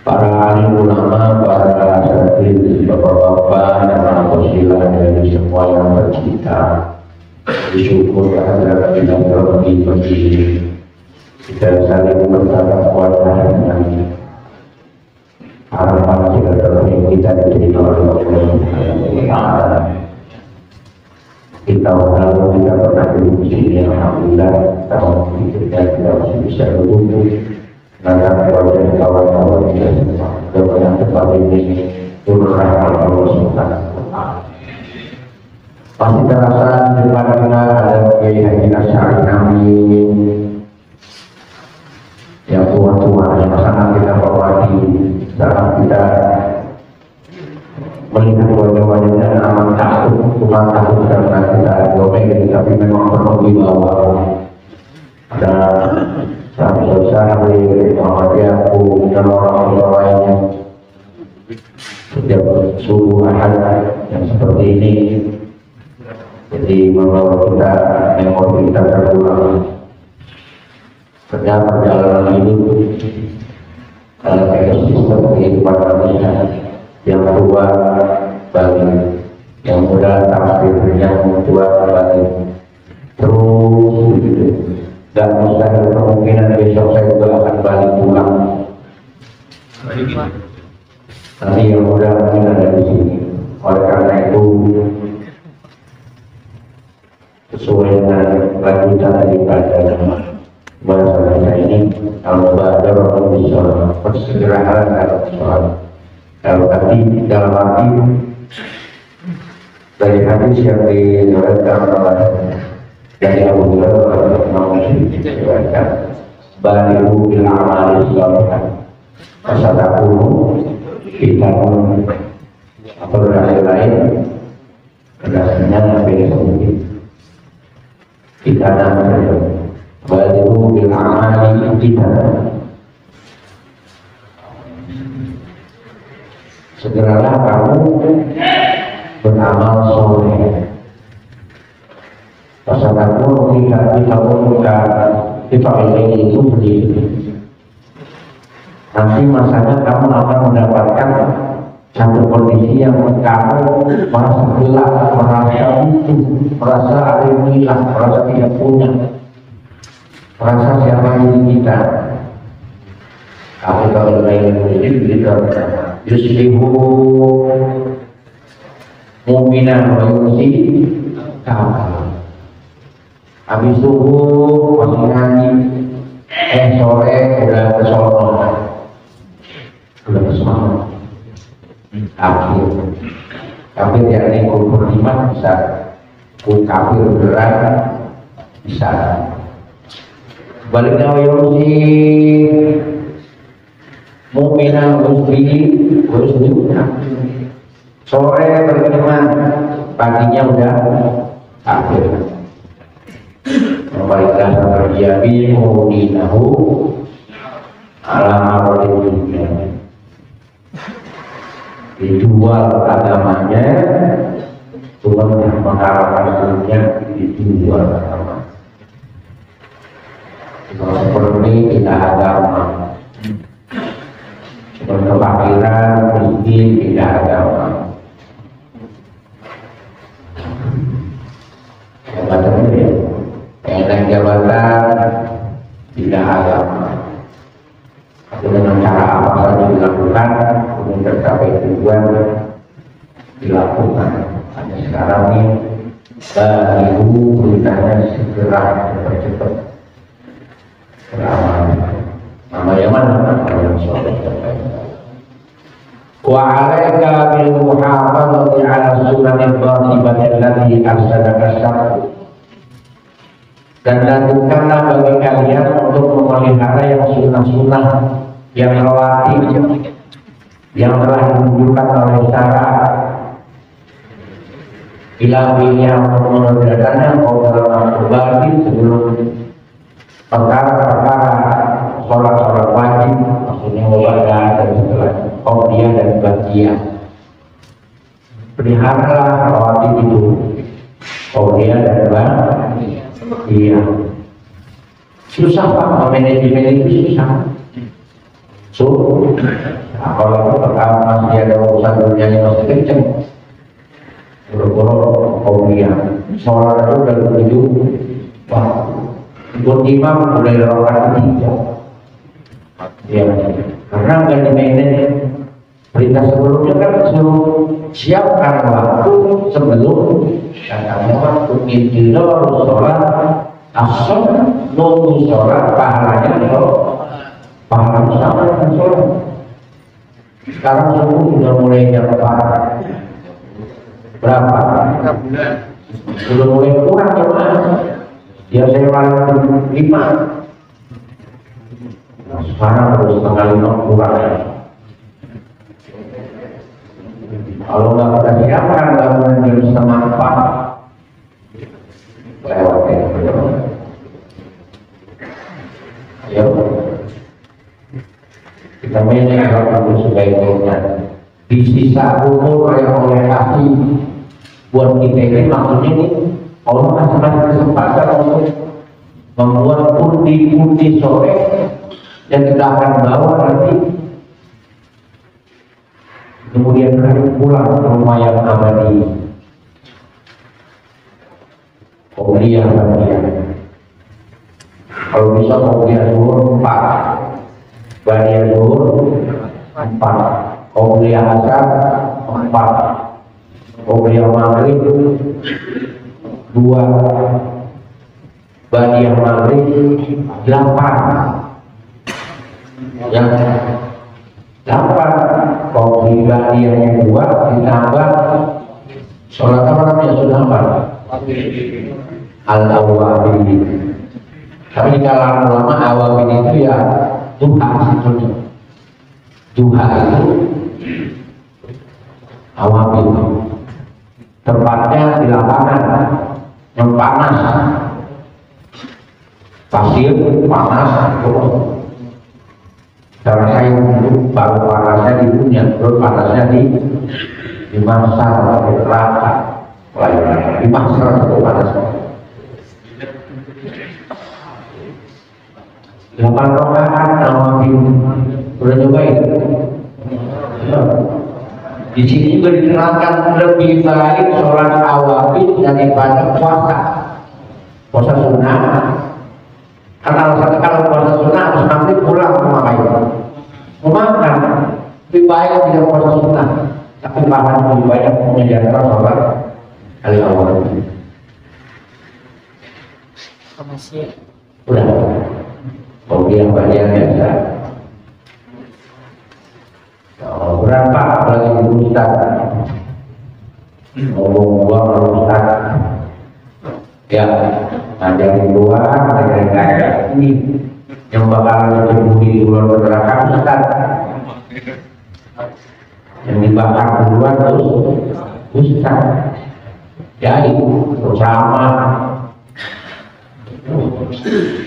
Para alim ulama, para asatidz, bapak-bapak, para wasilah dari semua yang bercita bersyukur kehadirat Ilahi bagi kita saling bertakwa dengan harapan kita terbaik kita diterima oleh Allah. Kita kalau tidak pernah duduk di sini, alhamdulillah tahun ini kita masih bisa duduk. Karena wajah kawan-kawan kita semua kepada tempat ini turunlah Allah Subhanahu wa Ta'ala. Pasti terasa di mana ada Kiai Asy'ari kami yang tua-tua yang sangat kita hormati, sangat kita melihat wajah-wajahnya amat takut, bukan takut karena kita domeng, tapi memang perlu dibawa. Ada saudara Muhammadiyahku dan orang-orang lainnya setiap subuh ahad yang seperti ini, jadi membawa kita memori kita terulang kerja perjalanan hidup dalam ekosistem kehidupan manusia yang tua bagi yang muda, takdir yang tua bagi terus gitu. Dan mustahil kemungkinan besok saya juga akan balik pulang. Nanti yang muda mungkin ada di sini. Oleh karena itu sesuai dengan lanjutan daripada bahasa kita ini, kalau belajar orang bisa persegerakan dalam soal. Kalau tadi dalam arti dari hadis yang diriwayatkan dari Abu Hurairah mengatakan, "Balihu bil amali shalihah." Fasadaku kita atau dari lain berdasarnya Nabi sendiri. Kita namanya balihu bil amali kita. Segeralah kamu beramal soleh. Pasal-pasal kita ini itu berdiri. Nanti masanya kamu akan mendapatkan satu kondisi yang kamu merasa gelap, merasa butuh, merasa ada yang hilang, merasa tidak punya, merasa siapa diri kita. Kamu kalau lain berdiri kita yuslihu mu'minan wa yusi kamu. Habis subuh masih ngaji, sore udah ke sono, udah ke sono. Kafir yakni kufur iman bisa, kafir berat bisa. Baliknya wayusi mu'minah usbi sore beriman, paginya udah kafir. Membalikkan terjadi mu'minahu ala aradilnya, dijual agamanya, cuma mengharapkan dunia, dijual agama. Kalau seperti tidak agama, cuma kefakiran, miskin, tidak agama. Macam ini. Enak jabatan tidak agama, atau dengan cara apa saja dilakukan untuk tercapai tujuan dilakukan. Hanya sekarang ini ibu beritanya segera cepat beramal. Nama yang mana? Nama yang soleh. Wa alaika bil muhafazati ala sunnati dhatibati allati arsadaka syar'u. Dan lakukanlah bagi kalian untuk memelihara yang sunnah-sunnah yang rawatib yang telah ditunjukkan oleh syara. Bila pilihnya untuk mengerjakannya kau dalam berbagi sebelum perkara-perkara sholat wajib, maksudnya ibadah dan setelah qawliyah dan baqiyah. Peliharalah rawatib itu, qawliyah dan baqiyah. Iya, susah Pak, manajemen itu susah. Kalau pertama masih ada urusan dunia yang masih kenceng, buru-buru qawliyah, sholat itu udah tujuh, wah, ikut imam mulai rakaat 3. Ya, karena nggak dimanage. Perintah sebelumnya kan suruh siapkan waktu sebelum katanya waktu itu harus sholat asal nunggu sholat pahalanya pahala sama dengan sholat. Sekarang subuh sudah mulai jam 4 berapa? Sudah mulai kurang ya mas. Dia saya malam 5. Nah, sekarang harus setengah 5 kurang ya. Kalau nggak persiapan bangun jam setengah 4 lewat ya. Ayo kita mainnya kalau sebaiknya di sisa umur yang oleh kasih buat kita ini, maksudnya ini Allah masih kesempatan untuk membuat pundi-pundi sore yang kita akan bawa nanti, kemudian kami pulang ke rumah yang abadi. Kemudian kalau bisa kemudian zuhur 4, badian zuhur 4, kemudian asar 4, kemudian maghrib 2, badian maghrib 8, yang 8 kopi badiannya 2 ditambah sholat apa namanya sudah 4 al-awwabin. Tapi di kalangan ulama awabin itu ya duha sebetulnya. Duha itu awabin, tempatnya di lapangan yang panas, pasir panas. Karena saya dulu baru panasnya di dunia, terus panasnya di masar, di neraka, di masar itu panasnya. 8 rakaat nawafil, udah nyobain? Di sini juga diterangkan lebih baik sholat awabin daripada puasa sunnah. Karena alasannya kalau puasa sunnah harus nanti pulang memakai, mau makan, lebih baik tidak puasa sunnah, tapi bahan lebih banyak menjalankan sholat kali awal. Udah, kemudian bagian biasa. Berapa lagi Ustaz? Ngomong-ngomong Ustaz, ya ada yang luar, ada yang kayak ini yang bakalan diceburi di luar neraka Ustaz, yang dibakar duluan terus Ustaz. Jadi bersama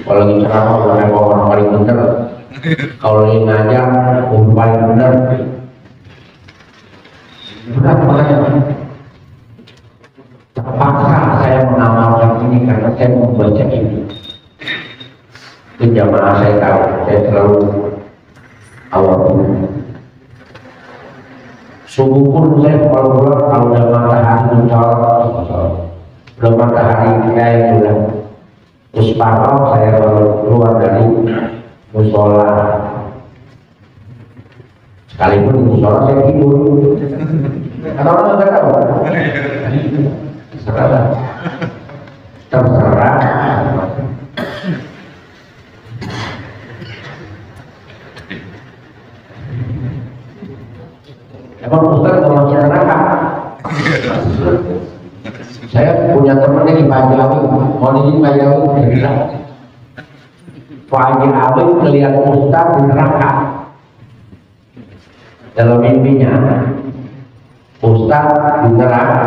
kalau lagi ceramah orang paling benar, kalau lagi ngajar orang paling benar. Berat makanya terpaksa saya mengamalkan ini karena saya membaca ini. Itu jamaah saya tahu, saya selalu awal subuh pun saya kalau udah matahari mencolok, belum matahari kayak bulan terus pagi saya baru keluar dari musola, sekalipun di musola saya tidur. Atau orang nggak tahu? Terserah. Emang Ustaz kalau neraka? Saya punya teman di Pajawi, mau di Pajawi, dia bilang Pajawi melihat Ustaz di neraka. Dalam mimpinya Ustaz di neraka.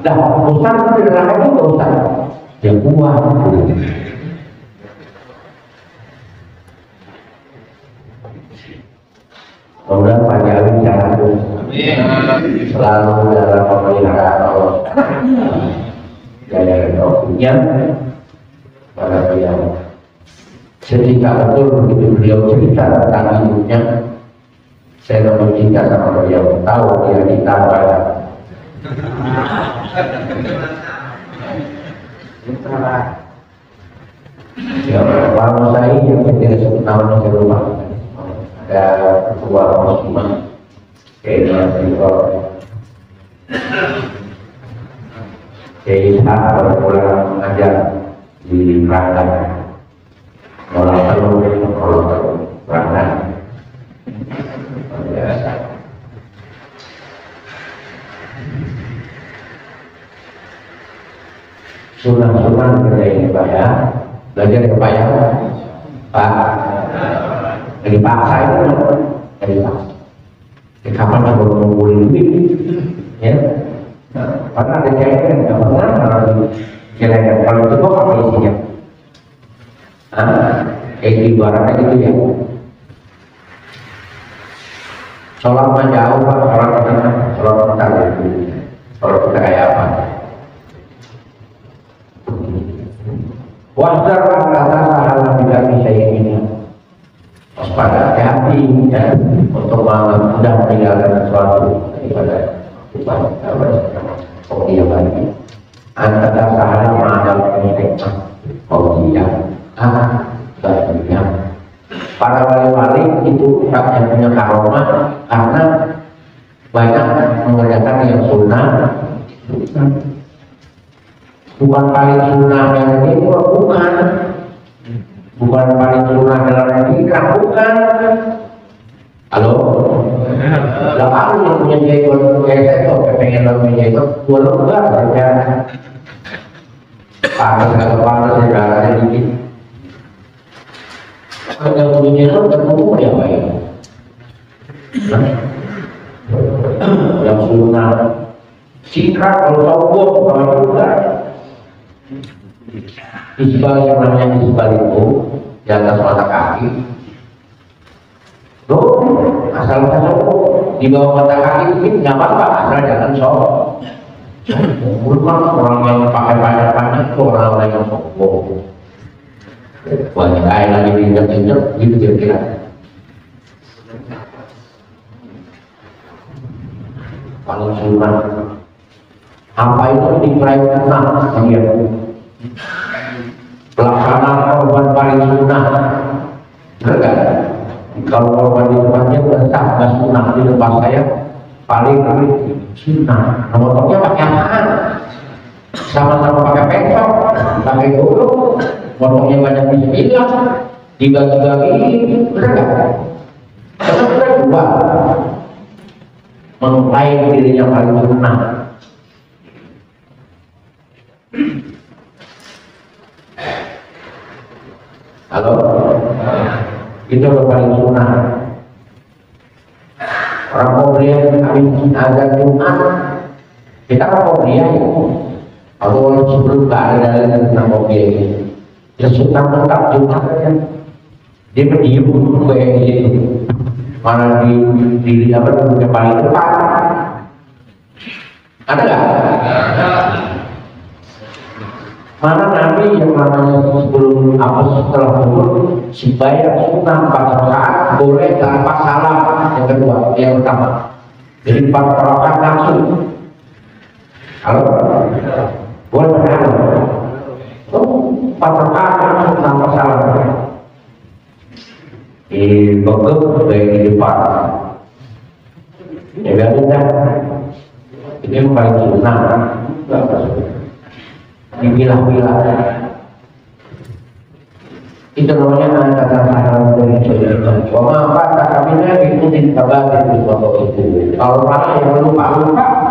Dah Ustaz di neraka juga Ustaz. Dia kuat. Kemudian Pajawi jatuh selalu dalam pemeliharaan Allah. Jaya Rohnya pada beliau. Ketika betul begitu beliau cerita tentang hidupnya, saya meminta sama beliau, tahu dia ditambah. Ya, kalau saya yang tidak sebut namanya saya lupa. Ada ketua muslimah, kayaknya Kiai Ishak pulang mengajar di Perangkat, orang telur Perangkat. Sunnah-sunnah kita ini Pak ya, belajar ya Pak ya, Pak. Dari paksa itu, dari paksa. Kapan coba mengumpulin duit? ya. Nah, karena ada cairan nggak pernah kalau dijelaskan. Kalau itu kok apa isinya? Ibaratnya gitu ya. Sholat mah jauh Pak, sholat kita gitu. Sholat kita kayak apa? Wajar kata sahabat tidak bisa ini. Waspada hati ya, untuk mudah meninggalkan sesuatu daripada dia lagi. Antara sahabat menganggap ini nikmat, dia baginya. Para wali-wali itu yang punya karomah karena banyak mengerjakan yang sunnah. Bukan paling sunnah yang ini, bukan paling sunnah dalam pikiran, bukan. Halo, lah aku yang punya jenggot kayak saya tuh pengen punya jenggot, gua enggak saja. Panas sejarahnya dikit. Kalau punya jenggot ketemu ya baik. Yang sunnah, sikap kalau sombong kalau juga. Isbal yang namanya isbal itu di atas mata kaki. Tuh, asal sombong di bawah mata kaki itu nggak apa-apa, asal jangan sombong. Bukan orang yang pakai banyak itu orang yang sombong. Banyak air lagi diinjak-injak gitu kira-kira. Kalau sunnah, apa itu dikirain sunnah? Iya. Pelaksanaan korban paling sunnah, benar kan? Kalau korban di depannya udah sah, nggak sunnah di depan saya paling sunnah. Nomornya pakai apaan? Sama-sama pakai pencok, pakai golok, motongnya banyak bismillah, dibagi-bagi, benar kan? Karena kita juga mengklaim dirinya paling sunnah. Halo, itu yang paling sunnah. Orang Korea habis azan Jumat, kita kan Korea ya. Kalau sebelum ada dalil tentang Korea ini, ya sunnah tetap Jumat kan. Dia berdiam kayak gitu. Mana di apa namanya paling depan? Ada nggak? Mana Nabi yang namanya sebelum apa setelah turun si bayar sunnah 4 rakaat boleh tanpa salam. Yang kedua, yang pertama jadi 4 rakaat langsung. Halo, boleh kan? Oh, 4 rakaat langsung tanpa salam. Di bogor baik di depan. Ya biarin dah. Ini paling sunnah. Dipilah-pilah. Itu namanya kata-kata dari cerita. Wama apa kaminya ikutin kabar dari foto itu. Kalau para yang lupa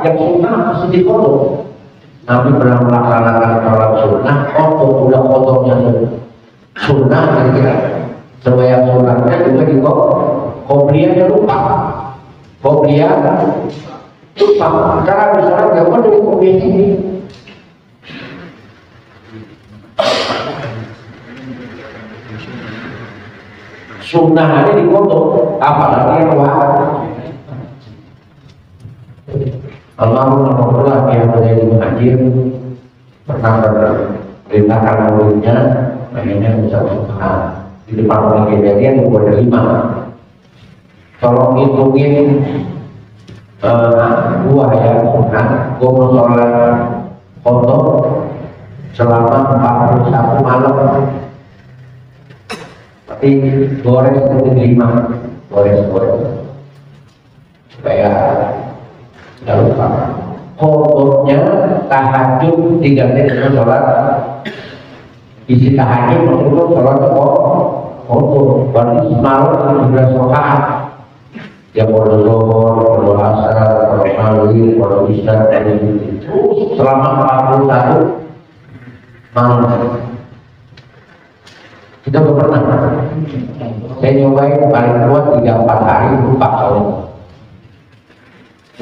yang sunnah mesti difoto. Nabi pernah melaksanakan sholat sunnah, udah fotonya sunnah kira-kira. Supaya sunnahnya juga di kopiannya lupa. Kopian lupa. Karena misalnya nggak mau dari kopian ini. Sunnah ini difoto, apalagi yang wajib. Alhamdulillah yang menjadi muhajir pernah berperintahkan muridnya, akhirnya usaha di depan orang kejadian ada 5. Tolong hitungin buah ya, gue mau sholat foto selama 41 malam. Tapi gores itu 5, gores supaya tidak lupa. Fotonya tahajud diganti dengan sholat. Isi tahajud maksudnya sholat foto. Berarti semalam 17 rakaat. Ya kalau zuhur, kalau asar, kalau maghrib, kalau isya, selama 41 malam. Kita belum pernah. Saya nyobain paling kuat 3-4 hari lupa soalnya.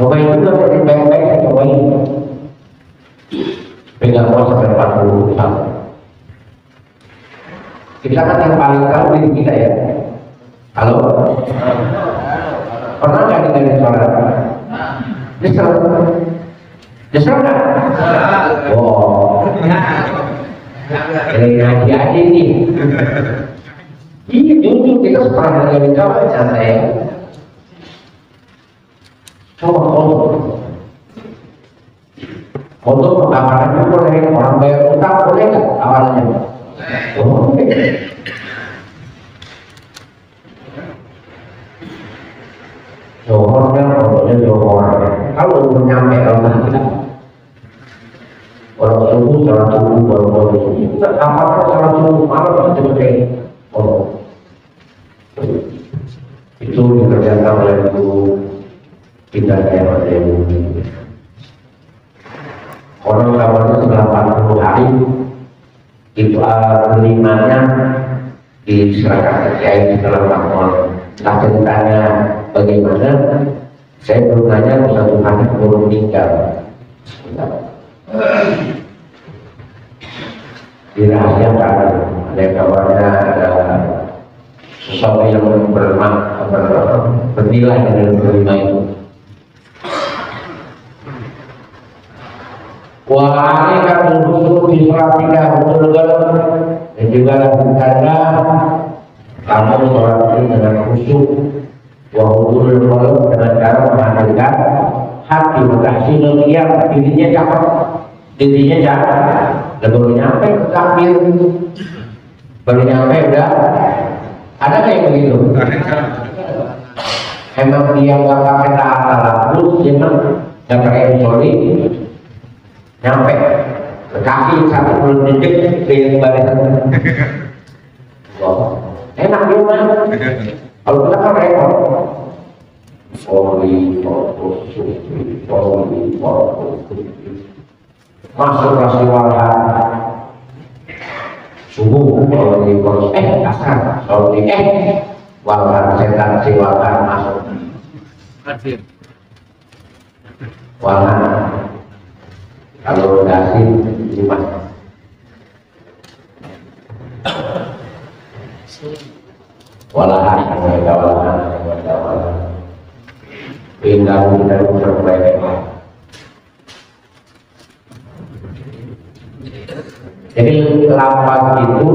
Nyobain juga dari baik-baik sampai 40 tahun. Kita kan yang paling tahu diri kita ya. Halo? Pernah nggak dengerin suara? Nyesel? Nyesel nggak? Wow. Dari ngaji aja ini. Iya, jujur kita pernah dengerin suara santai. Coba untuk perkaparannya boleh, orang bayar utang boleh nggak awalnya? Boleh. Johornya, pokoknya johor. Kalau belum nyampe Allah, kalau subuh salat subuh baru subuh. Apakah salat subuh malam itu pakai? Oh, itu dikerjakan oleh guru kita yang ada yang orang kawannya setelah 40 hari itu kelimanya diserahkan ke kiai setelah melakukan. Nah ceritanya bagaimana? Saya belum nanya satu hari belum meninggal. Dirahasiakan ada kawannya ada sesuatu yang bernilai dalam kelima itu. Wah, ini kan musuh di Surabaya betul-betul dan juga karena kamu sholat ini dengan khusyuk, wahudul qalb dengan cara menghadirkan hati berkasih yang intinya cakap, intinya cakap, dan baru nyampe takbir, baru nyampe udah ada kayak begitu. Emang dia nggak pakai talapus, emang nggak pakai soli. Nyampe kaki satu belum jejak ke barisan. Wow, enak juga. Kalau kita kan repot. Masuk rasi wala subuh kalau di kasar kalau di wala setan si wala masuk wala. Kalau dasi cuma walahan pindah kita berbaik. Jadi lapas itu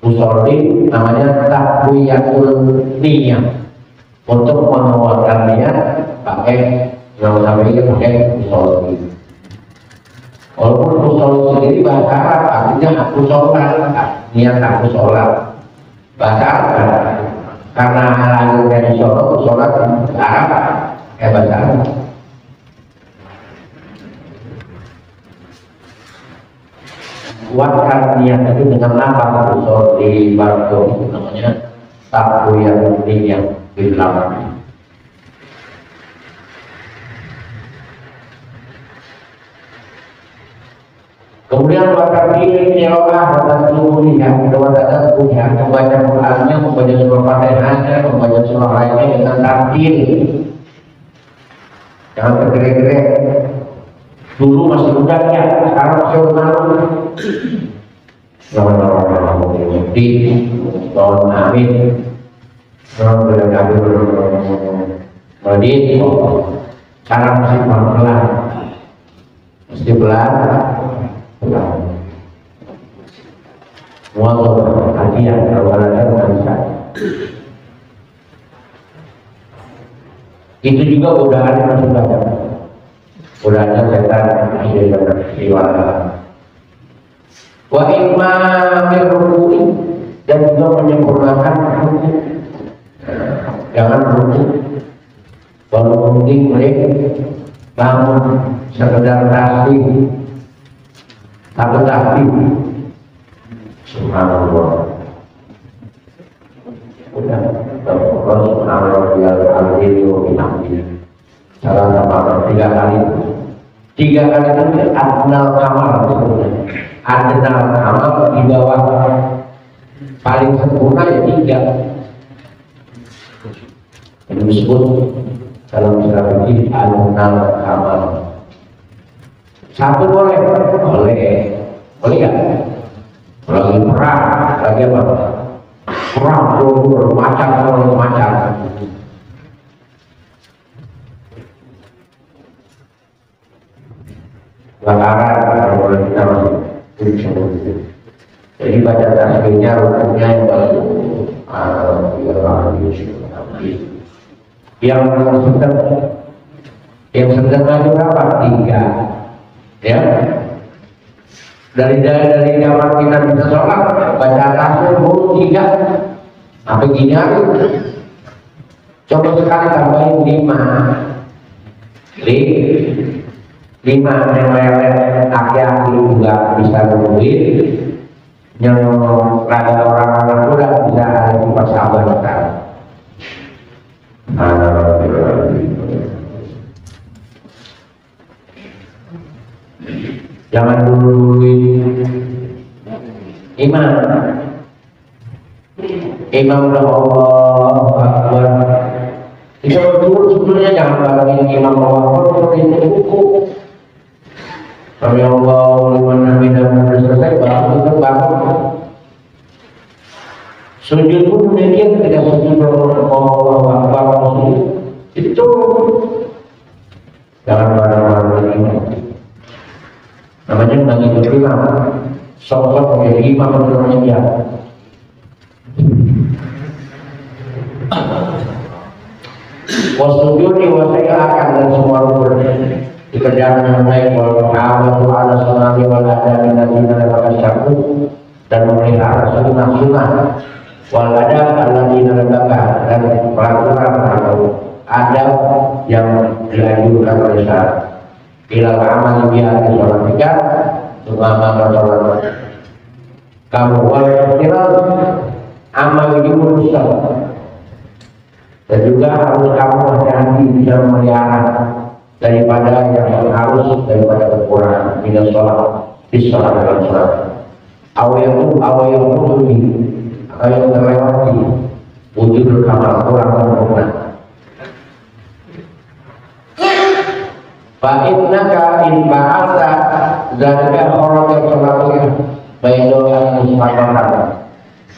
usolli namanya takwiyatul niyah, untuk menguatkan niat pakai yang namanya pakai usolli. Walaupun usul sendiri bahasa Arab artinya aku sholat, niat aku sholat. Bahasa Arab karena lahir dari sholat Arab bahasa Arab. Kuatkan niat itu dengan apa? Usul di Barco itu namanya takwiyatul niyah billah. Kemudian bakar diri nyawa batas tubuh yang kedua batas tubuh yang membaca Qurannya, membaca surah Fatihahnya, membaca surah lainnya dengan tartil. Jangan tergerak-gerak. Dulu masih muda ya, sekarang masih malu. Di tahun amin. Sekarang berada di sekarang masih pelan-pelan, mesti pelan. Semua kajian kalau ada bisa. Itu juga godaannya masih banyak. Godaannya setan masih bersiwara. Wa imamir ruku'i, dan juga menyempurnakan ruku. Jangan ruku baru mungkin mereka namun sekedar tasbih. Satu tasbih, subhanallah. Udah, Allah subhanallah al-Aliyu bihamdihi. Salah sama 3 kali. 3 kali itu adnal kamal sebetulnya. Adnal kamal di bawah paling sempurna ya 3. Ini disebut dalam istilah fikih adnal kamal. 1 boleh, boleh ya. Lagi perang, lagi apa? Perang macam. Bakaran kalau kita masih. Jadi baca tasbihnya rukunnya yang baru. Yang sedang itu berapa? 3 ya. Dari zaman kita bisa sholat baca tasbih baru 3 apa gini aja. Coba sekali tambahin 5 yang lewat aki-aki juga bisa nungguin. Yang rada orang muda bisa ada sifat sabar kan. Jangan duluin imam udah Allah Akbar. Itu dulu sebelumnya jangan barengin imam Allah Akbar itu buku. Sami Allah liman hamidah selesai baru itu bangun. Sujud pun demikian ketika sujud Allah Akbar itu jangan bareng-bareng ini. Namanya bagi imam. Sosok menjadi imam menurut dia. Wasujudi wasai'akan dan semua rukun dikerjakan dengan baik. Wal-mu'awatu ala sunati wal-adab minadina al-syarku dan memelihara sunnah wal-adab al-ladina al-bakar dan peraturan atau adab yang dianjurkan oleh syariat. Bila amal biar di sholat 3 terutama sholat kamu wal-kira amal diuruskan. Dan juga harus kamu hati-hati bisa memelihara daripada yang harus daripada kekurangan bila sholat di sholat dalam sholat. Awal yang terlewati wujud kamal kurang sempurna. Fa'idnaka in ba'asa zalika kharaja sholatnya baiklah musafar.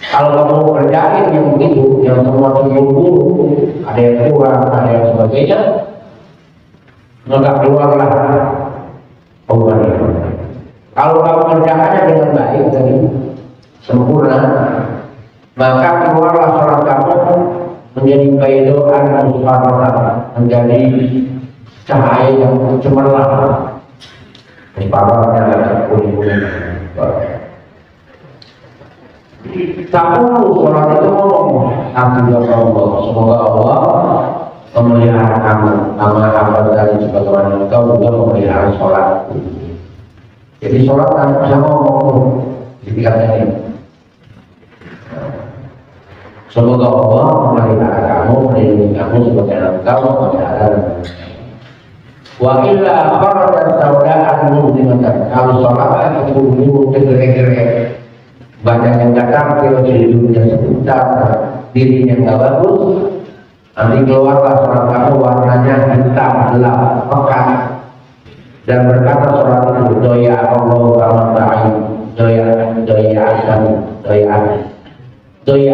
Kalau kamu kerjain yang begitu, yang semua sungguh ada yang kurang, ada yang sebagainya, maka keluarlah pembunuhan. Kalau kamu kerjakannya dengan baik dan sempurna, maka keluarlah sholat kamu menjadi baidoan musafar, menjadi cahaya yang cemerlang. Musafar yang kuning-kuning. Takut sholat itu semoga Allah memelihara kamu sama apa dari sebagaimana engkau juga memelihara sholat. Jadi sholat kan bisa ngomong di tingkatnya ini. Semoga Allah memelihara kamu, melindungi kamu sebagaimana engkau memelihara. Wa illa kharaja saudaan muslimatan. Kalau sholat itu mungkin kere-kere badan yang datang ke hidupnya sebentar, dirinya nggak bagus, nanti keluarlah sholat kamu warnanya hitam, gelap, pekat, dan berkata sholat itu doya Allah kama ta'in, doya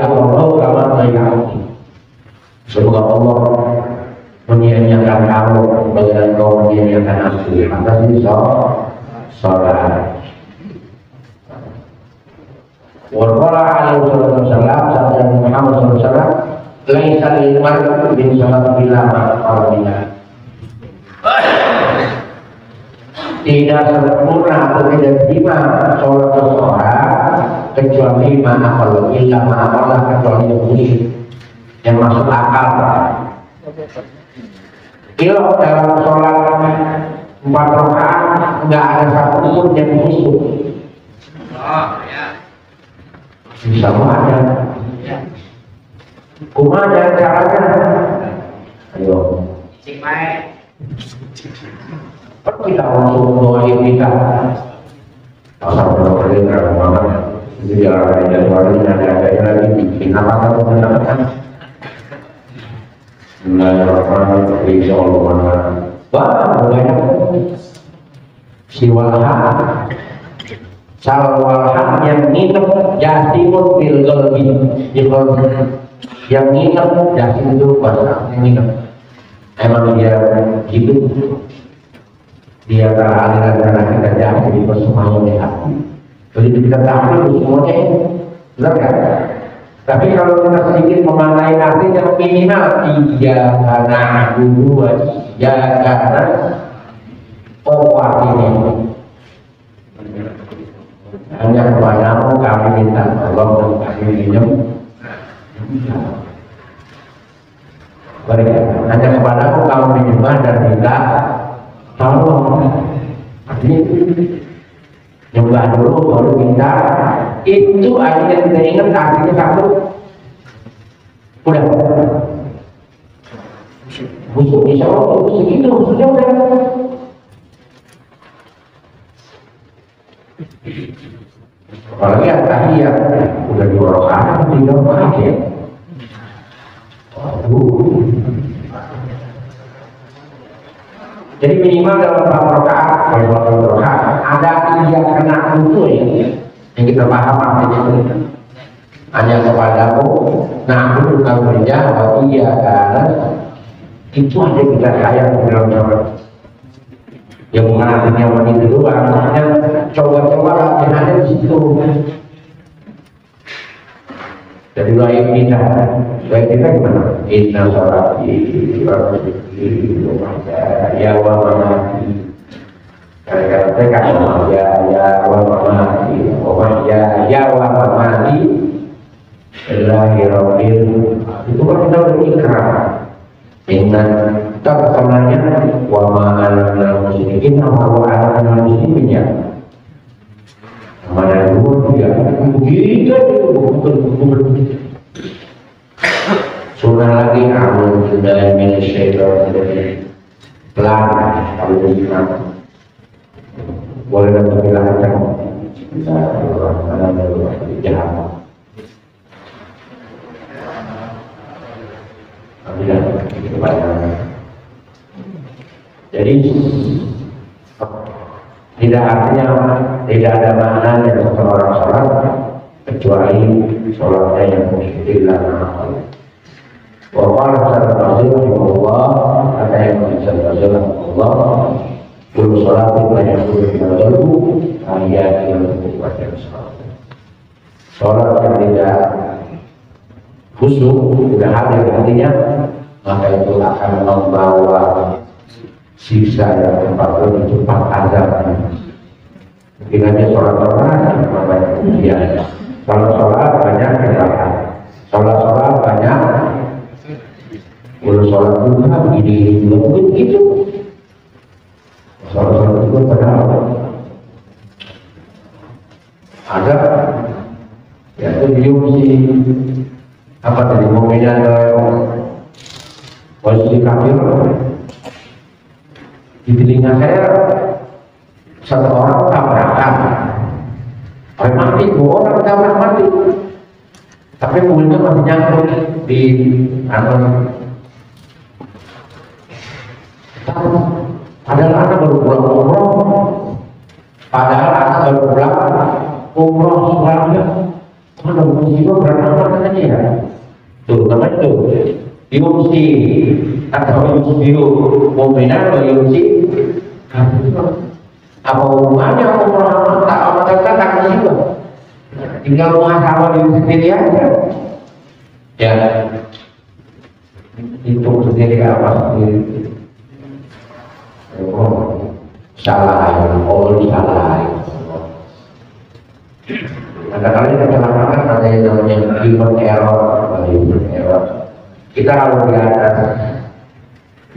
Allah kama ta'in. Semoga Allah menyia-nyiakan kamu bagaimana kau menyia-nyiakan aku. Maka sih sholat. Warqala alaihi wasallam sabda Muhammad SAW laisa lil mar'i bin salat bila ma'qalina. Tidak sempurna atau tidak terima sholat seseorang kecuali ma'aqal illa ma'aqal kecuali yang masuk akal. Kalau dalam sholat 4 rakaat nggak ada satu pun yang khusyuk. Bisa ada. Kumaha caranya? Ayo. Cik baik. Kita langsung doain kita. Asal berdoa mana? Jadi ada jadwalnya, ada lagi bikin apa kalau mendapatkan. Bismillahirrahmanirrahim. Insyaallah. Wah, banyak. si walha sal walha yang nginep jasimut bil qalbi yang nginep jasim itu bahasa nginep emang dia hidup dia aliran karena kita jasim di semuanya di hati jadi kita tahu semuanya benar kan? Tapi kalau kita sedikit memaknai artinya minimal iya karena dulu iya karena artinya hanya kepadamu kami minta tolong dan kami minum hanya kepadamu kami menyembah dan minta tolong artinya nyembah dulu baru minta itu artinya tidak ingat artinya satu udah busuk insya Allah itu segitu sudah apalagi yang tahiyat udah 2 rakaat 3 rakaat ya jadi minimal dalam 4 rakaat kalau 2 rakaat ada iya kena itu ya yang kita paham artinya itu hanya kepadamu nah itu kalau kerja iya karena itu aja kita sayang benar-benar yang mengartinya wanita doang makanya coba-coba yang ada di situ jadi doain kita gimana? Inna sholati wa nusuki wa mahyaya wa mamati kata-kata ya wa mamati wa mahyaya wa mamati lillahi rabbil itu kan kita berikrar dengan terkenalnya wa ma'alana muslimin wa ma'alana muslimin ya mana dulu dia begitu betul sunnah lagi amun sudah minasyaitonir rajim pelan kalau diingat boleh dan silakan Bismillahirrahmanirrahim jahat jadi tidak artinya tidak ada maknanya seseorang sholat kecuali sholatnya yang khusyuk Allah. Waqala Rasulullah kata yang Rasulullah kullu sholatin la yakunu lahu ayat yang berkuatan sholat yang tidak khusyuk tidak hadir hatinya maka itu akan membawa siksa yang tempat cepat azab. Mungkin aja sholat-sholat banyak ujian. Kalau sholat banyak kesalahan. Sholat banyak. Kalau sholat juga begini juga mungkin gitu. Sholat juga padahal ada ya itu diuji apa tadi momennya posisi kafir. Di telinga saya satu orang tabrakan, orang mati, 2 orang tabrak mati, tapi mobilnya masih nyangkut di atas. Padahal anak baru pulang umroh, sebelumnya, mana musibah beranak katanya ya, tuh namanya tuh. Diungsi atau biru mobilan atau diungsi apa hubungannya orang tak tak juga tinggal rumah sama diri sendiri aja ya itu sendiri apa sendiri salah kadang-kadang kita kecelakaan ada yang namanya human error kita kalau di atas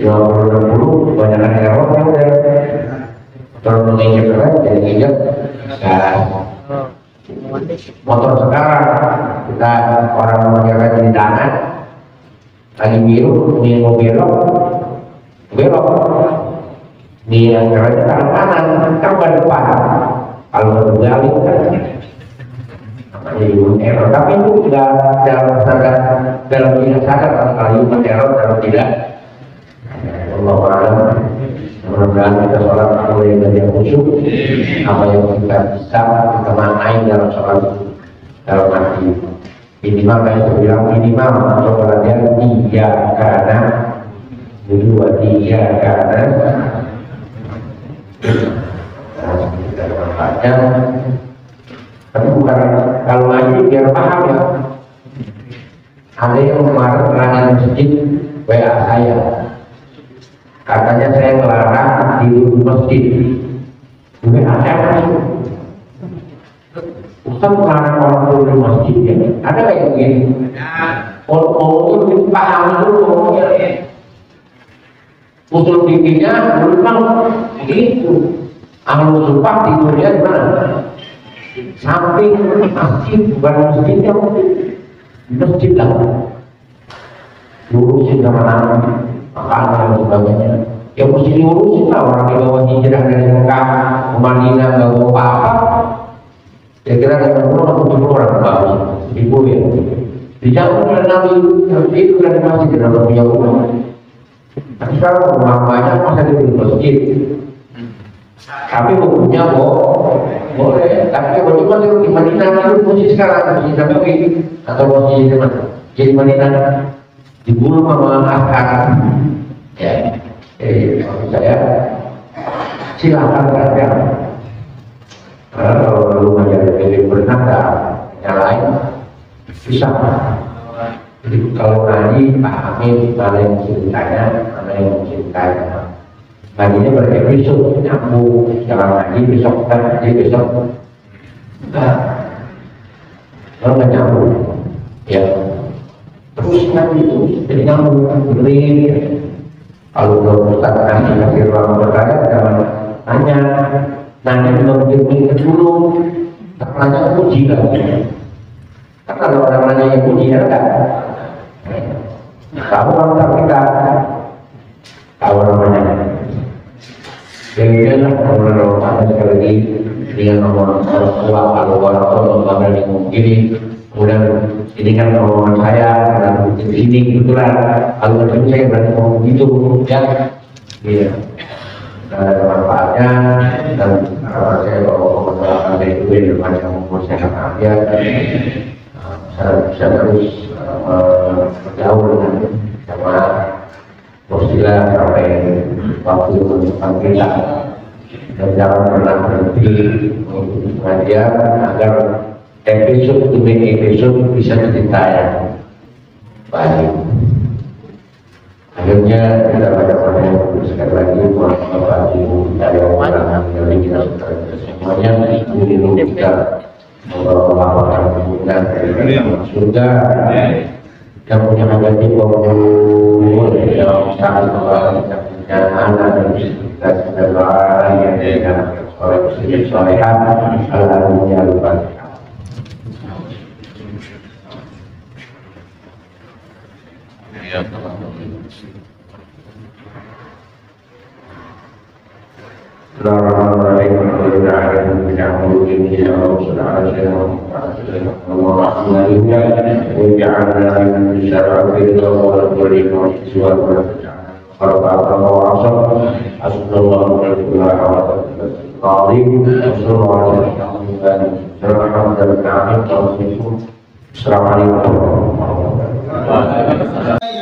50-60 kebanyakan error kan udah terus menginjek keren jadi injek motor sekarang kita orang menjaga di tangan lagi biru ini mau belok ini yang keren tangan kanan kan ke depan kalau berbalik kan human error, tapi itu tidak dalam tidak sadar kalau human error kalau tidak Allah mudah-mudahan kita sholat mulai dari yang khusyuk, apa yang kita bisa kita maknai dalam sholat dalam hati. Minimal kayak saya bilang minimal sholatnya 3 karena 2-3 karena kita manfaatnya. Tapi bukan kalau ngaji biar paham ya. Ada yang kemarin pernah di masjid WA saya, katanya saya melarang tidur di masjid. WA saya Ustaz melarang orang tidur di masjid ya? Ada kayak begini? Ngomongnya lebih paham dulu ngomongnya. Usul fikihnya memang begitu. Ahlu sumpah tidurnya di mana? Samping masjid, bukan masjidnya mungkin. Masjid lah, lurusin sama makanan dan sebagainya. Ya mesti diurusin lah, orang yang bawa hijrah dari Mekah ke Madinah nggak bawa apa-apa. Ya kira dengan orang bagus, ibu ya. Dijauh dari Nabi itu dari masjid dalam punya rumah. Tapi sekarang rumah banyak masa di masjid. Tapi hukumnya boleh, tapi bagaimana di Madinah itu posisi sekarang di Nabawi atau posisi di mana? Jadi Madinah dibunuh sama askar. Ya, maksud saya silakan saja. Karena kalau lu menjadi pilih bernada yang lain bisa. Jadi kalau ngaji pahami mana yang mesti ditanya, mana yang mesti ditanya. Ngajinya berepisode nyambung, jangan ngaji besok kan ngaji besok nggak nyambung ya, terus ngaji itu jadi nyambung beli. Kalau belum Ustaz nanti kasih ruang bertanya jangan nanya belum mikir dulu, nanya puji lagi. Karena kalau orang nanya yang puji ya kan kamu orang kita tahu namanya. Jadi lah kalau ada sekali lagi dengan nomor tua kalau orang tua yang mungkin kemudian ini kan omongan saya dan di sini kebetulan kalau ketemu saya berani ngomong gitu ya, iya. Ada manfaatnya dan saya kalau ngomong dari itu di depan yang mau saya ya, saya bisa terus bergaul dengan sama Posila sampai waktu depan kita dan jangan pernah berhenti untuk mengajar agar episode demi episode bisa ditayang. Baik. Akhirnya kita banyak sekali lagi Bapak Ibu dari orang yang kita semuanya ini kita melaporkan kemudian dari surga. Yang punya hajat di bawah yang sangat kita punya anak dan kita sudah yang dengan oleh muslim solehan alhamdulillah lupa. Assalamualaikum warahmatullahi wabarakatuh.